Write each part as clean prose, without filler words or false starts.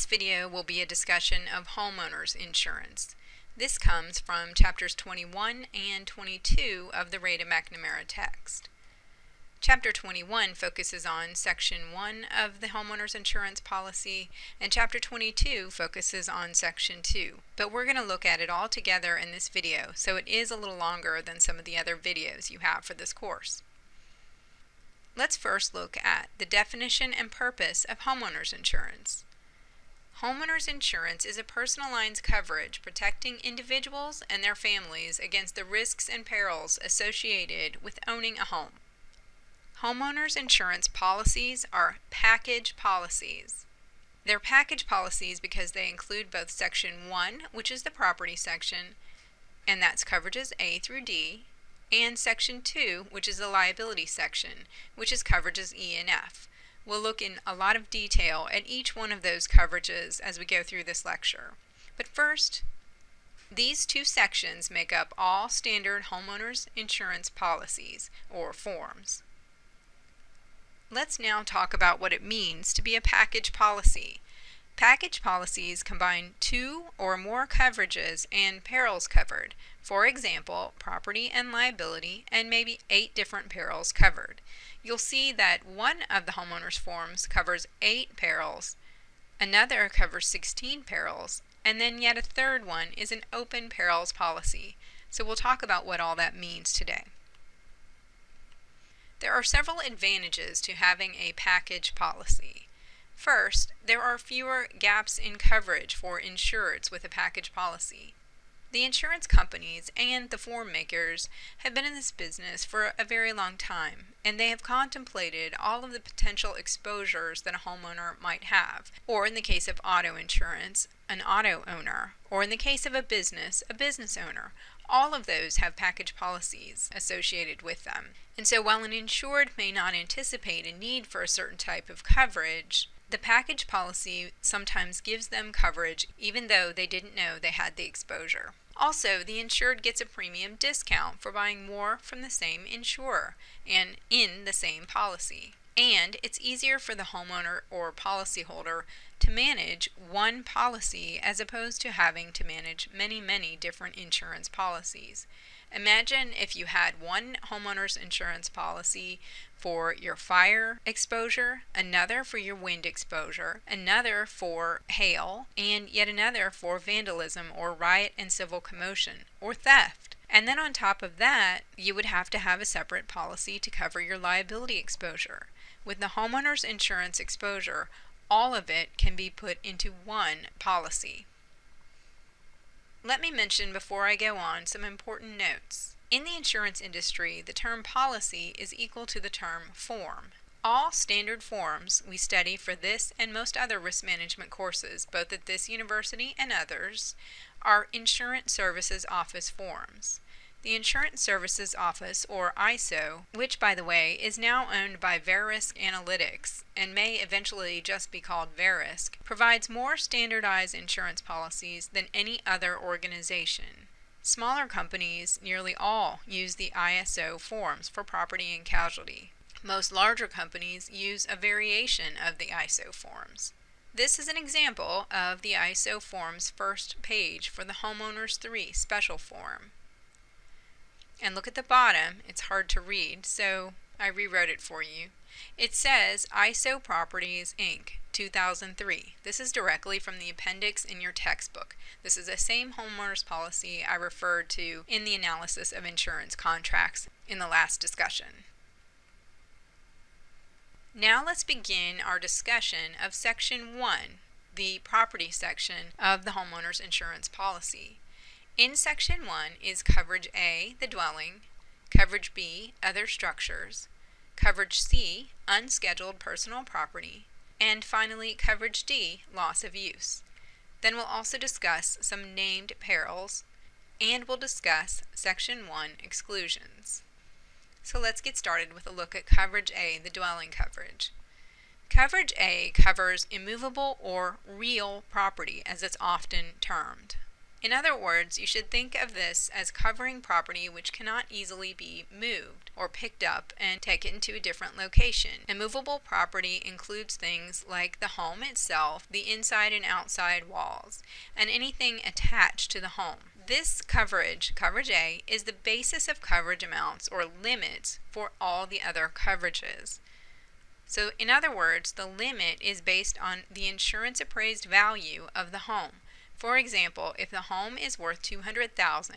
This video will be a discussion of homeowners insurance. This comes from chapters 21 and 22 of the Rada McNamara text. Chapter 21 focuses on Section 1 of the homeowners insurance policy, and Chapter 22 focuses on Section 2. But we're going to look at it all together in this video, so it is a little longer than some of the other videos you have for this course. Let's first look at the definition and purpose of homeowners insurance. Homeowners insurance is a personal lines coverage protecting individuals and their families against the risks and perils associated with owning a home. Homeowners insurance policies are package policies. They're package policies because they include both Section 1, which is the property section, and that's coverages A through D, and Section 2, which is the liability section, which is coverages E and F. We'll look in a lot of detail at each one of those coverages as we go through this lecture. But first, these two sections make up all standard homeowners insurance policies, or forms. Let's now talk about what it means to be a package policy. Package policies combine two or more coverages and perils covered. For example, property and liability, and maybe 8 different perils covered. You'll see that one of the homeowners forms covers 8 perils, another covers 16 perils, and then yet a third one is an open perils policy. So we'll talk about what all that means today. There are several advantages to having a package policy. First, there are fewer gaps in coverage for insureds with a package policy. The insurance companies and the form makers have been in this business for a very long time, and they have contemplated all of the potential exposures that a homeowner might have, or in the case of auto insurance, an auto owner, or in the case of a business owner. All of those have package policies associated with them. And so while an insured may not anticipate a need for a certain type of coverage, the package policy sometimes gives them coverage even though they didn't know they had the exposure. Also, the insured gets a premium discount for buying more from the same insurer and in the same policy. And it's easier for the homeowner or policyholder to manage one policy as opposed to having to manage many different insurance policies. Imagine if you had one homeowner's insurance policy for your fire exposure, another for your wind exposure, another for hail, and yet another for vandalism or riot and civil commotion or theft. And then on top of that, you would have to have a separate policy to cover your liability exposure. With the homeowner's insurance exposure, all of it can be put into one policy. Let me mention before I go on some important notes. In the insurance industry, the term policy is equal to the term form. All standard forms we study for this and most other risk management courses, both at this university and others, are Insurance Services Office forms. The Insurance Services Office, or ISO, which by the way is now owned by Verisk Analytics and may eventually just be called Verisk, provides more standardized insurance policies than any other organization. Smaller companies, nearly all, use the ISO forms for property and casualty. Most larger companies use a variation of the ISO forms. This is an example of the ISO form's first page for the Homeowners 3 special form. And look at the bottom, it's hard to read, so I rewrote it for you. It says ISO Properties, Inc., 2003. This is directly from the appendix in your textbook. This is the same homeowners policy I referred to in the analysis of insurance contracts in the last discussion. Now let's begin our discussion of Section 1, the property section of the homeowners insurance policy. In Section 1 is Coverage A, the dwelling, Coverage B, other structures, Coverage C, unscheduled personal property, and finally Coverage D, loss of use. Then we'll also discuss some named perils, and we'll discuss Section 1 exclusions. So let's get started with a look at Coverage A, the dwelling coverage. Coverage A covers immovable or real property, as it's often termed. In other words, you should think of this as covering property which cannot easily be moved or picked up and taken to a different location. Immovable property includes things like the home itself, the inside and outside walls, and anything attached to the home. This coverage, coverage A, is the basis of coverage amounts or limits for all the other coverages. So in other words, the limit is based on the insurance appraised value of the home. For example, if the home is worth $200,000,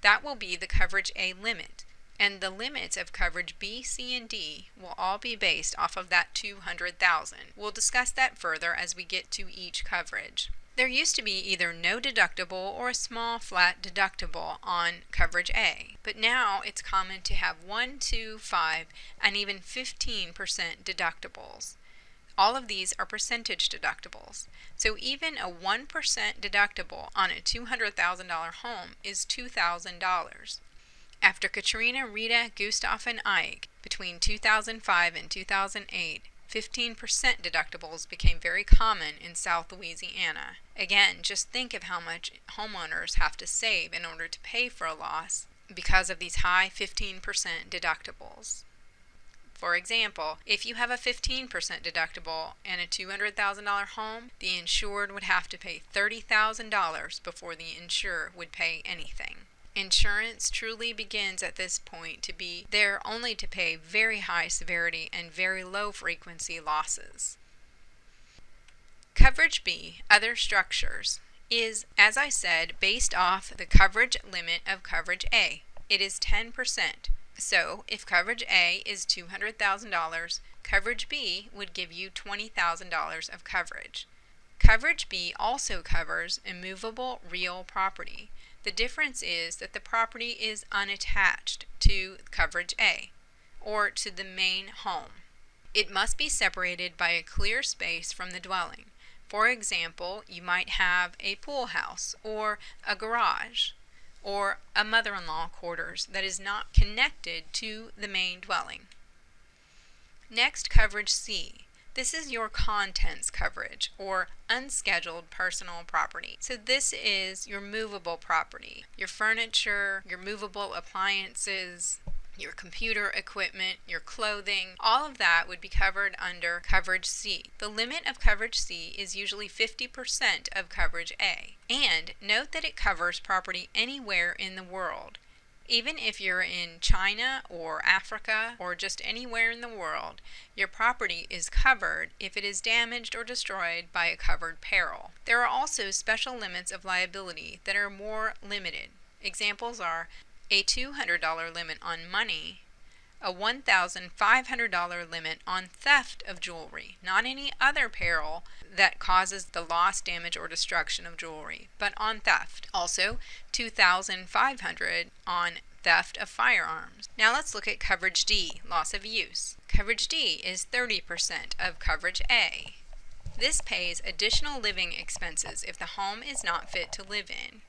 that will be the coverage A limit, and the limits of coverage B, C, and D will all be based off of that $200,000. We'll discuss that further as we get to each coverage. There used to be either no deductible or a small flat deductible on coverage A, but now it's common to have 1, 2, 5, and even 15% deductibles. All of these are percentage deductibles. So even a 1% deductible on a $200,000 home is $2,000. After Katrina, Rita, Gustav, and Ike, between 2005 and 2008, 15% deductibles became very common in South Louisiana. Again, just think of how much homeowners have to save in order to pay for a loss because of these high 15% deductibles. For example, if you have a 15% deductible and a $200,000 home, the insured would have to pay $30,000 before the insurer would pay anything. Insurance truly begins at this point to be there only to pay very high severity and very low frequency losses. Coverage B, other structures, is, as I said, based off the coverage limit of coverage A. It is 10%. So, if coverage A is $200,000, coverage B would give you $20,000 of coverage. Coverage B also covers immovable real property. The difference is that the property is unattached to coverage A, or to the main home. It must be separated by a clear space from the dwelling. For example, you might have a pool house, or a garage, or a mother-in-law quarters that is not connected to the main dwelling. Next, coverage C. This is your contents coverage, or unscheduled personal property. So this is your movable property, your furniture, your movable appliances, your computer equipment, your clothing, all of that would be covered under coverage C. The limit of coverage C is usually 50% of coverage A. And note that it covers property anywhere in the world. Even if you're in China or Africa or just anywhere in the world, your property is covered if it is damaged or destroyed by a covered peril. There are also special limits of liability that are more limited. Examples are a $200 limit on money, a $1,500 limit on theft of jewelry, not any other peril that causes the loss, damage, or destruction of jewelry, but on theft. Also, $2,500 on theft of firearms. Now let's look at coverage D, loss of use. Coverage D is 30% of coverage A. This pays additional living expenses if the home is not fit to live in.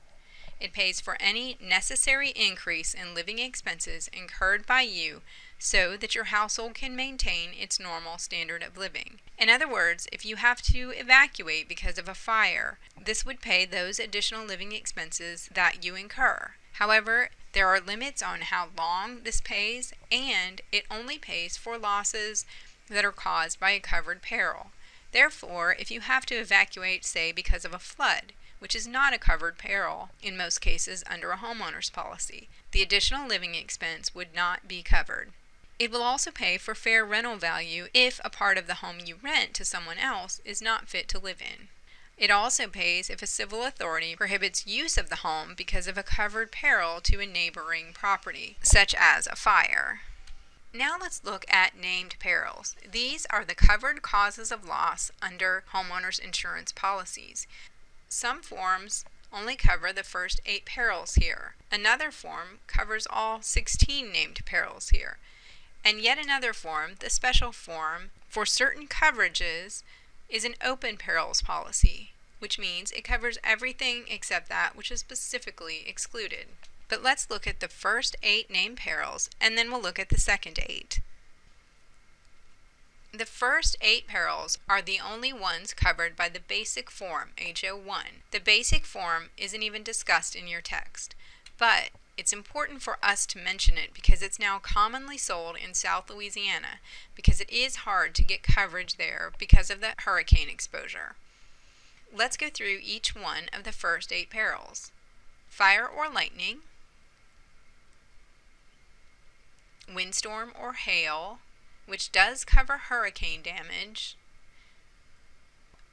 It pays for any necessary increase in living expenses incurred by you so that your household can maintain its normal standard of living. In other words, if you have to evacuate because of a fire, this would pay those additional living expenses that you incur. However, there are limits on how long this pays, and it only pays for losses that are caused by a covered peril. Therefore, if you have to evacuate, say, because of a flood, which is not a covered peril in most cases under a homeowner's policy, the additional living expense would not be covered. It will also pay for fair rental value if a part of the home you rent to someone else is not fit to live in. It also pays if a civil authority prohibits use of the home because of a covered peril to a neighboring property, such as a fire. Now let's look at named perils. These are the covered causes of loss under homeowners insurance policies. Some forms only cover the first 8 perils here. Another form covers all 16 named perils here. And yet another form, the special form, for certain coverages is an open perils policy, which means it covers everything except that which is specifically excluded. But let's look at the first 8 named perils, and then we'll look at the second 8. The first 8 perils are the only ones covered by the basic form, HO1. The basic form isn't even discussed in your text, but it's important for us to mention it because it's now commonly sold in South Louisiana because it is hard to get coverage there because of the hurricane exposure. Let's go through each one of the first 8 perils. Fire or lightning, windstorm or hail, which does cover hurricane damage,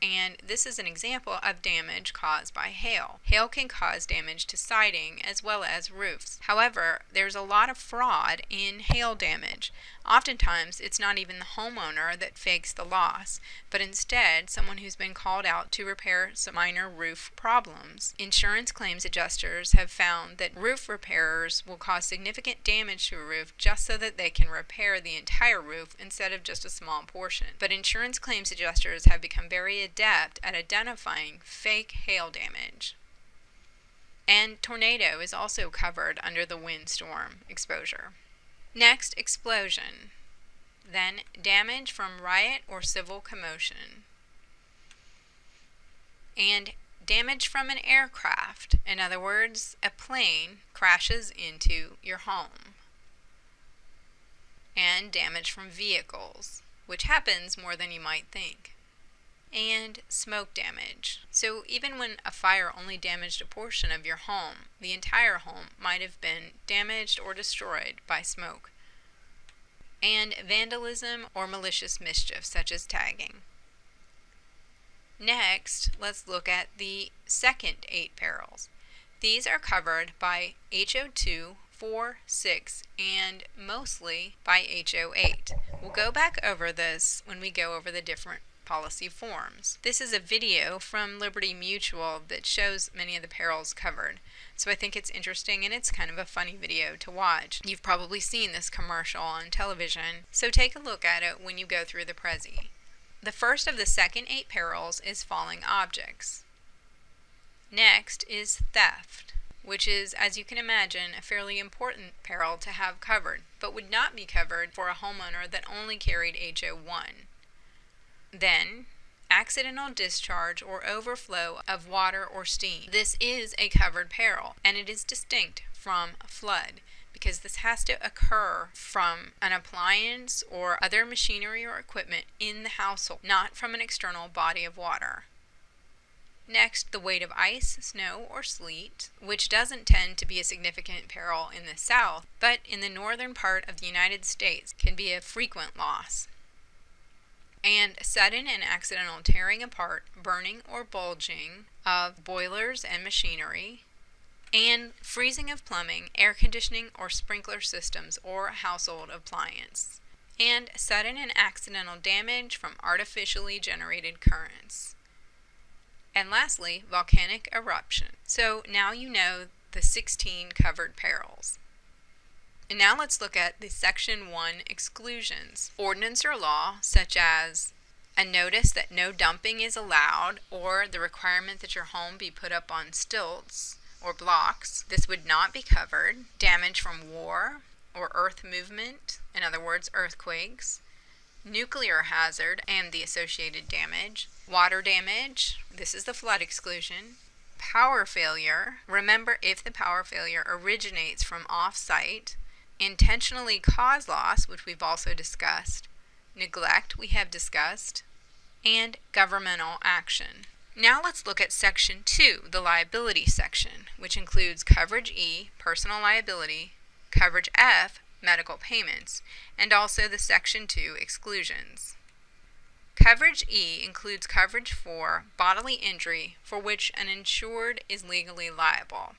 and this is an example of damage caused by hail. Hail can cause damage to siding as well as roofs. However, there's a lot of fraud in hail damage. Oftentimes, it's not even the homeowner that fakes the loss, but instead someone who's been called out to repair some minor roof problems. Insurance claims adjusters have found that roof repairers will cause significant damage to a roof just so that they can repair the entire roof instead of just a small portion. But insurance claims adjusters have become very adept at identifying fake hail damage. And tornado is also covered under the windstorm exposure. Next, explosion. Then, damage from riot or civil commotion. And damage from an aircraft. In other words, a plane crashes into your home. And damage from vehicles, which happens more than you might think. And smoke damage. So even when a fire only damaged a portion of your home, the entire home might have been damaged or destroyed by smoke. And vandalism or malicious mischief, such as tagging. Next, let's look at the second 8 perils. These are covered by HO2, 4, 6, and mostly by HO8. We'll go back over this when we go over the different policy forms. This is a video from Liberty Mutual that shows many of the perils covered. So I think it's interesting and it's kind of a funny video to watch. You've probably seen this commercial on television, so take a look at it when you go through the Prezi. The first of the second 8 perils is falling objects. Next is theft, which is, as you can imagine, a fairly important peril to have covered, but would not be covered for a homeowner that only carried HO1. Then, accidental discharge or overflow of water or steam. This is a covered peril, and it is distinct from flood because this has to occur from an appliance or other machinery or equipment in the household, not from an external body of water. Next, the weight of ice, snow, or sleet, which doesn't tend to be a significant peril in the South, but in the northern part of the United States can be a frequent loss. And sudden and accidental tearing apart, burning or bulging of boilers and machinery, and freezing of plumbing, air conditioning, or sprinkler systems or household appliance, and sudden and accidental damage from artificially generated currents. And lastly, volcanic eruption. So now you know the 16 covered perils. And now let's look at the Section 1 exclusions. Ordinance or law, such as a notice that no dumping is allowed or the requirement that your home be put up on stilts or blocks, this would not be covered. Damage from war or earth movement, in other words, earthquakes. Nuclear hazard and the associated damage. Water damage, this is the flood exclusion. Power failure, remember if the power failure originates from off-site. Intentionally cause loss, which we've also discussed. Neglect, we have discussed. And governmental action. Now let's look at Section 2, the liability section, which includes Coverage E, personal liability, Coverage F, medical payments, and also the Section 2 exclusions. Coverage E includes coverage for bodily injury for which an insured is legally liable,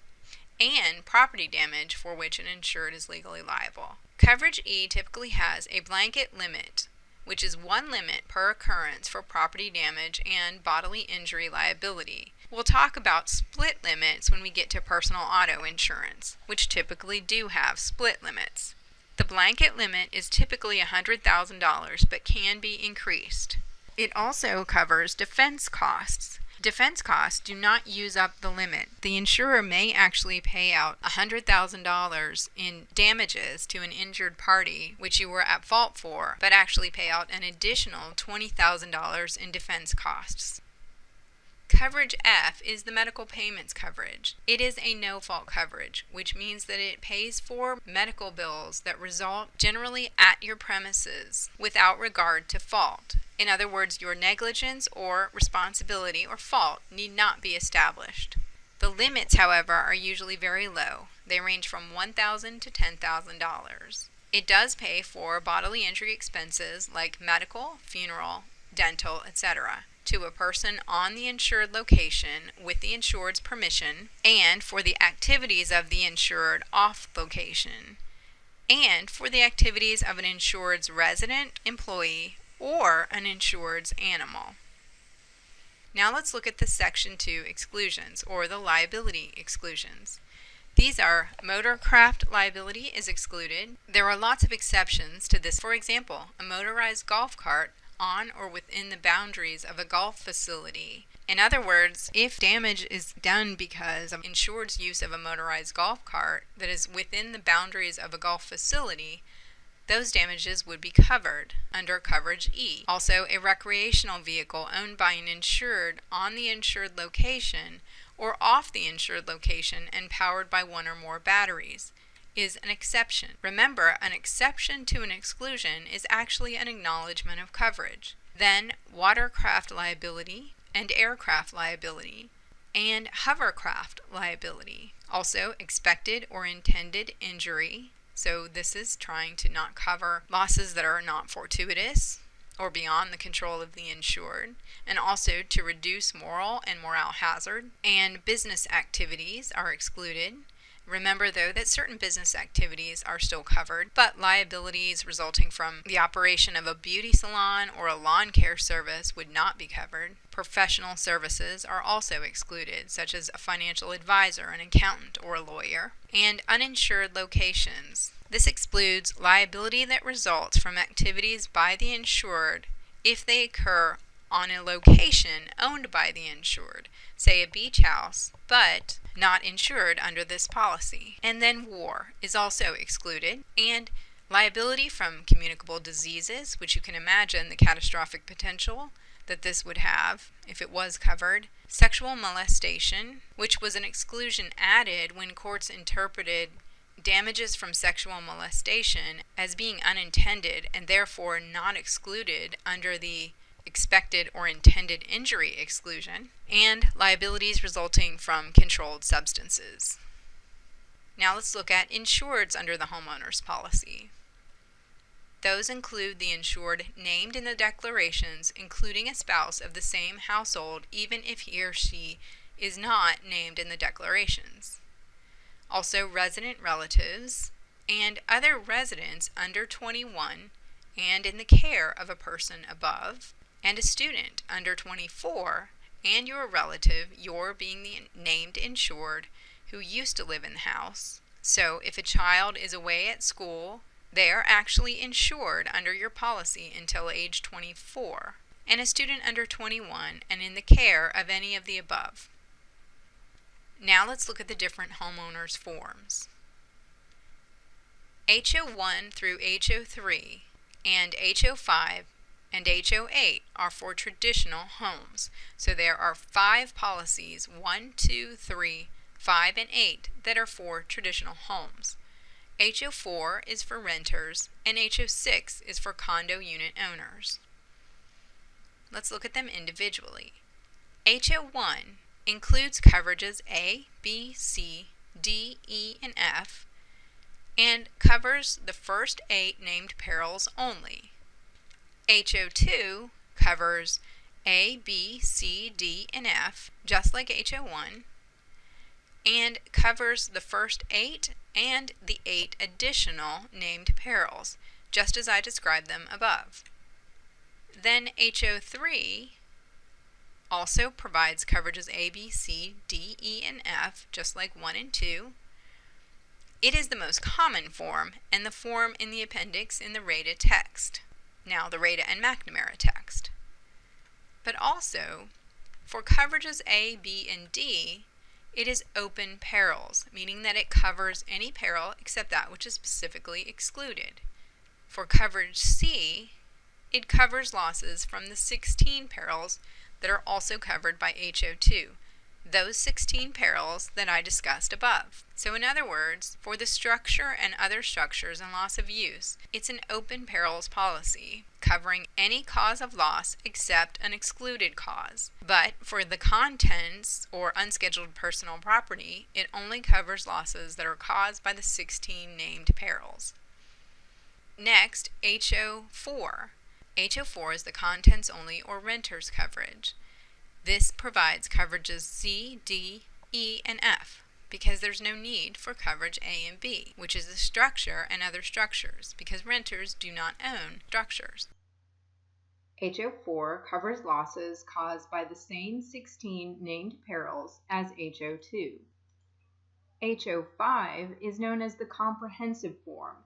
and property damage for which an insured is legally liable. Coverage E typically has a blanket limit, which is one limit per occurrence for property damage and bodily injury liability. We'll talk about split limits when we get to personal auto insurance, which typically do have split limits. The blanket limit is typically $100,000 but can be increased. It also covers defense costs. defense costs do not use up the limit. The insurer may actually pay out $100,000 in damages to an injured party, which you were at fault for, but actually pay out an additional $20,000 in defense costs. Coverage F is the medical payments coverage. It is a no-fault coverage, which means that it pays for medical bills that result generally at your premises without regard to fault. In other words, your negligence or responsibility or fault need not be established. The limits, however, are usually very low. They range from $1,000 to $10,000. It does pay for bodily injury expenses like medical, funeral, dental, etc. to a person on the insured location with the insured's permission, and for the activities of the insured off location, and for the activities of an insured's resident, employee, or an insured's animal. Now let's look at the Section 2 exclusions, or the liability exclusions. These are motorcraft liability is excluded. There are lots of exceptions to this. For example, a motorized golf cart on or within the boundaries of a golf facility. In other words, if damage is done because of insured's use of a motorized golf cart that is within the boundaries of a golf facility, those damages would be covered under Coverage E. Also, a recreational vehicle owned by an insured on the insured location or off the insured location and powered by one or more batteries is an exception. Remember, an exception to an exclusion is actually an acknowledgement of coverage. Then, watercraft liability and aircraft liability and hovercraft liability. Also, expected or intended injury. So this is trying to not cover losses that are not fortuitous or beyond the control of the insured, and also to reduce moral and morale hazard. And business activities are excluded. Remember, though, that certain business activities are still covered, but liabilities resulting from the operation of a beauty salon or a lawn care service would not be covered. Professional services are also excluded, such as a financial advisor, an accountant, or a lawyer. And uninsured locations. This excludes liability that results from activities by the insured if they occur on a location owned by the insured, say a beach house, but not insured under this policy. And then war is also excluded, and liability from communicable diseases, which you can imagine the catastrophic potential that this would have if it was covered. Sexual molestation, which was an exclusion added when courts interpreted damages from sexual molestation as being unintended and therefore not excluded under the expected or intended injury exclusion, and liabilities resulting from controlled substances. Now let's look at insureds under the homeowner's policy. Those include the insured named in the declarations, including a spouse of the same household, even if he or she is not named in the declarations. Also, resident relatives and other residents under 21 and in the care of a person above, and a student under 24 and your relative, your being the named insured, who used to live in the house. So if a child is away at school, they are actually insured under your policy until age 24, and a student under 21 and in the care of any of the above. Now let's look at the different homeowners forms. HO1 through HO3 and HO5 and HO8 are for traditional homes. So there are 5 policies, 1, 2, 3, 5, and 8, that are for traditional homes. HO4 is for renters, and HO6 is for condo unit owners. Let's look at them individually. HO1 includes coverages A, B, C, D, E, and F, and covers the first 8 named perils only. HO2 covers A, B, C, D, and F, just like HO1, and covers the first 8 and the 8 additional named perils, just as I described them above. Then HO3 also provides coverages A, B, C, D, E, and F, just like 1 and 2. It is the most common form and the form in the appendix in the RADA text. Now the RADA and McNamara text. But also, For coverages A, B, and D, it is open perils, meaning that it covers any peril except that which is specifically excluded. For coverage C, it covers losses from the 16 perils that are also covered by HO2, those 16 perils that I discussed above. So in other words, for the structure and other structures and loss of use, it's an open perils policy covering any cause of loss except an excluded cause. But for the contents or unscheduled personal property, it only covers losses that are caused by the 16 named perils. Next, HO4. HO4 is the contents only or renters coverage. This provides coverages C, D, E, and F because there's no need for coverage A and B, which is the structure and other structures, because renters do not own structures. HO4 covers losses caused by the same 16 named perils as HO2. HO5 is known as the comprehensive form.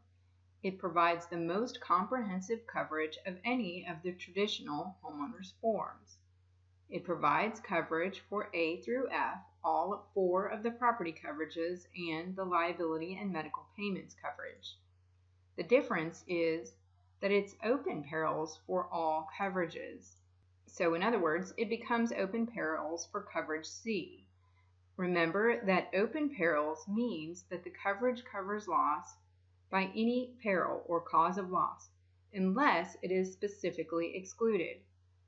It provides the most comprehensive coverage of any of the traditional homeowners forms. It provides coverage for A through F, all 4 of the property coverages, and the liability and medical payments coverage. The difference is that it's open perils for all coverages. So in other words, it becomes open perils for coverage C. Remember that open perils means that the coverage covers loss by any peril or cause of loss, unless it is specifically excluded.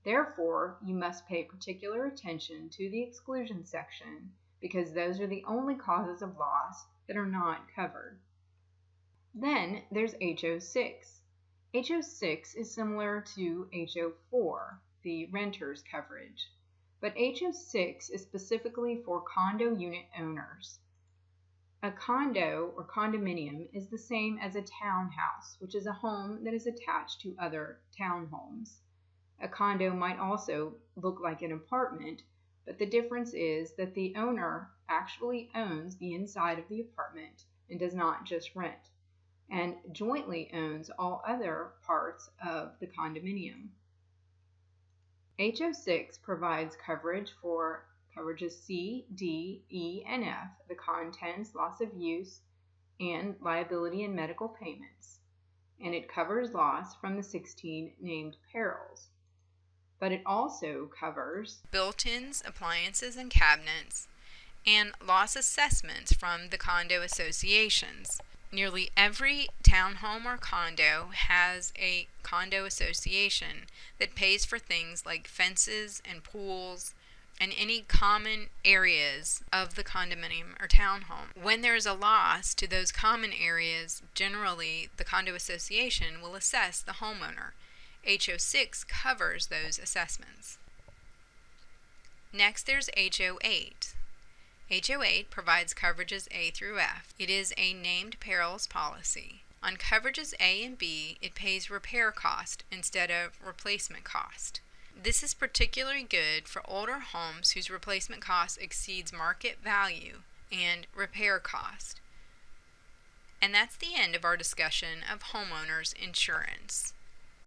Therefore, you must pay particular attention to the exclusion section because those are the only causes of loss that are not covered. Then there's HO6. HO6 is similar to HO4, the renter's coverage, but HO6 is specifically for condo unit owners. A condo or condominium is the same as a townhouse, which is a home that is attached to other townhomes. A condo might also look like an apartment, but the difference is that the owner actually owns the inside of the apartment and does not just rent, and jointly owns all other parts of the condominium. HO6 provides coverage for coverages C, D, E, and F, the contents, loss of use, and liability and medical payments, and it covers loss from the 16 named perils. But it also covers built-ins, appliances, and cabinets, and loss assessments from the condo associations. Nearly every townhome or condo has a condo association that pays for things like fences and pools and any common areas of the condominium or townhome. When there is a loss to those common areas, generally the condo association will assess the homeowner. HO6 covers those assessments. Next, there's HO8. HO8 provides coverages A through F. It is a named perils policy. On coverages A and B, it pays repair cost instead of replacement cost. This is particularly good for older homes whose replacement cost exceeds market value and repair cost. And that's the end of our discussion of homeowners insurance.